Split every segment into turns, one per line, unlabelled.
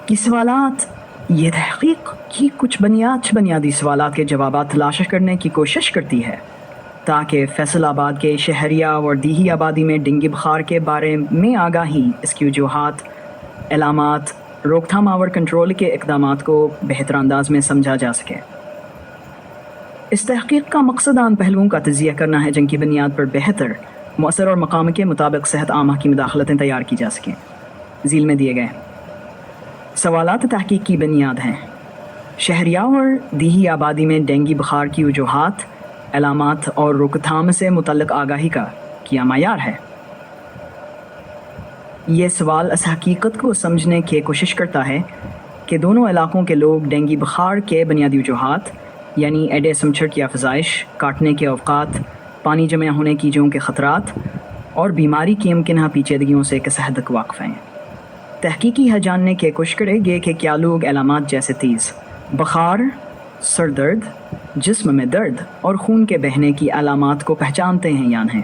کی سوالات یہ تحقیق کی کچھ بنیادی سوالات کے جوابات تلاش کرنے کی کوشش کرتی ہے تاکہ فیصل آباد کے شہریہ اور دیہی آبادی میں ڈینگی بخار کے بارے میں آگاہی، اس کی وجوہات، علامات، روک تھام اور کنٹرول کے اقدامات کو بہتر انداز میں سمجھا جا سکے۔ اس تحقیق کا مقصد ان پہلوؤں کا تجزیہ کرنا ہے جن کی بنیاد پر بہتر، مؤثر اور مقام کے مطابق صحت عامہ کی مداخلتیں تیار کی جا سکیں۔ ذیل میں دیے گئے سوالات تحقیق کی بنیاد ہیں: شہریہ اور دیہی آبادی میں ڈینگی بخار کی وجوہات، علامات اور روک تھام سے متعلق آگاہی کا کیا معیار ہے؟ یہ سوال اس حقیقت کو سمجھنے کی کوشش کرتا ہے کہ دونوں علاقوں کے لوگ ڈینگی بخار کے بنیادی وجوہات، یعنی ایڈیس مچھر کی افزائش، کاٹنے کے اوقات، پانی جمع ہونے کی جوں کے خطرات اور بیماری کی ممکنہ پیچیدگیوں سے کس حد تک واقف ہیں۔ تحقیقی ہے جاننے کی کوشش کرے گے کہ کیا لوگ علامات جیسے تیز بخار، سر درد، جسم میں درد اور خون کے بہنے کی علامات کو پہچانتے ہیں یا نہیں۔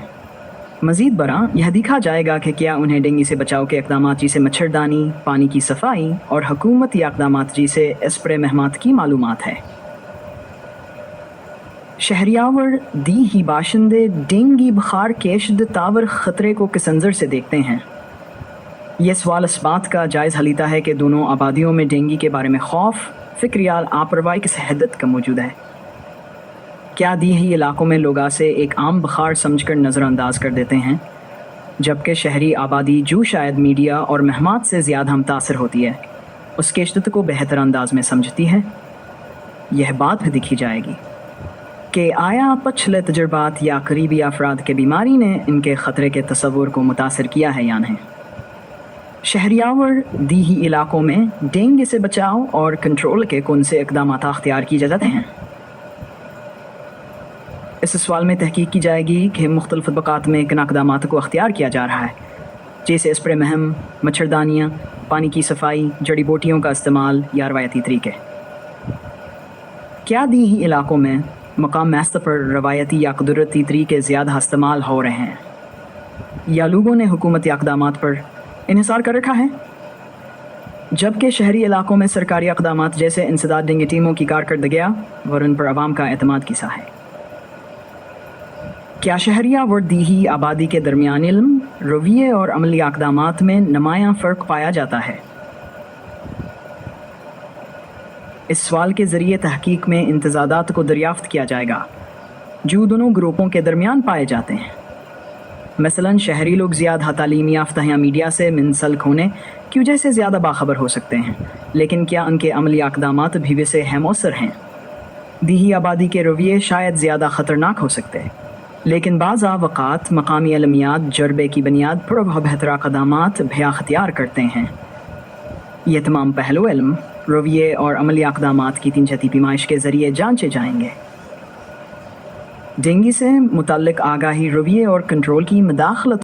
مزید برآں یہ دیکھا جائے گا کہ کیا انہیں ڈینگی سے بچاؤ کے اقدامات جیسے مچھردانی، پانی کی صفائی اور حکومتی اقدامات جیسے اسپرے مہمات کی معلومات ہے۔ شہریہ اور دیہی باشندے ڈینگی بخار کے شدت آور خطرے کو کس نظر سے دیکھتے ہیں؟ یہ سوال اس بات کا جائزہ لیتا ہے کہ دونوں آبادیوں میں ڈینگی کے بارے میں خوف، فکریال لاپرواہی کس حد تک موجود ہے۔ کیا دیہی علاقوں میں لوگ اسے ایک عام بخار سمجھ کر نظر انداز کر دیتے ہیں، جبکہ شہری آبادی جو شاید میڈیا اور مہمات سے زیادہ متاثر ہوتی ہے، اس کے شدت کو بہتر انداز میں سمجھتی ہے؟ یہ بات بھی دیکھی جائے گی کہ آیا پچھلے تجربات یا قریبی افراد کے بیماری نے ان کے خطرے کے تصور کو متاثر کیا ہے یا نہیں۔ شہریہ اور دیہی علاقوں میں ڈینگی سے بچاؤ اور کنٹرول کے کون سے اقدامات اختیار کیے جاتے ہیں؟ اس سوال میں تحقیق کی جائے گی کہ مختلف طبقات میں کن اقدامات کو اختیار کیا جا رہا ہے، جیسے اسپرے مہم، مچھردانیاں، پانی کی صفائی، جڑی بوٹیوں کا استعمال یا روایتی طریقے۔ کیا دیہی علاقوں میں مقام میست پر روایتی یا قدرتی طریقے زیادہ استعمال ہو رہے ہیں، یا لوگوں نے حکومتی اقدامات پر انحصار کر رکھا ہے؟ جبکہ شہری علاقوں میں سرکاری اقدامات جیسے انسداد ڈینگی ٹیموں کی کارکردگیاں اور ان پر عوام کا اعتماد کیسا ہے؟ کیا شہریہ اور دیہی آبادی کے درمیان علم، رویے اور عملی اقدامات میں نمایاں فرق پایا جاتا ہے؟ اس سوال کے ذریعے تحقیق میں امتزاجات کو دریافت کیا جائے گا جو دونوں گروپوں کے درمیان پائے جاتے ہیں۔ مثلاً شہری لوگ زیادہ تعلیمی یافتہ یا میڈیا سے منسلک ہونے کی وجہ سے زیادہ باخبر ہو سکتے ہیں، لیکن کیا ان کے عملی اقدامات بھی ویسے ہم اثر ہیں؟ دیہی آبادی کے رویے شاید زیادہ خطرناک ہو سکتے ہیں، لیکن بعض اوقات مقامی علمیات جربے کی بنیاد پر بہتر اقدامات بھی اختیار کرتے ہیں۔ یہ تمام پہلو علم، رویے اور عملی اقدامات کی 3 جہتی پیمائش کے ذریعے جانچے جائیں گے۔ ڈینگی سے متعلق آگاہی، رویے اور کنٹرول کی مداخلت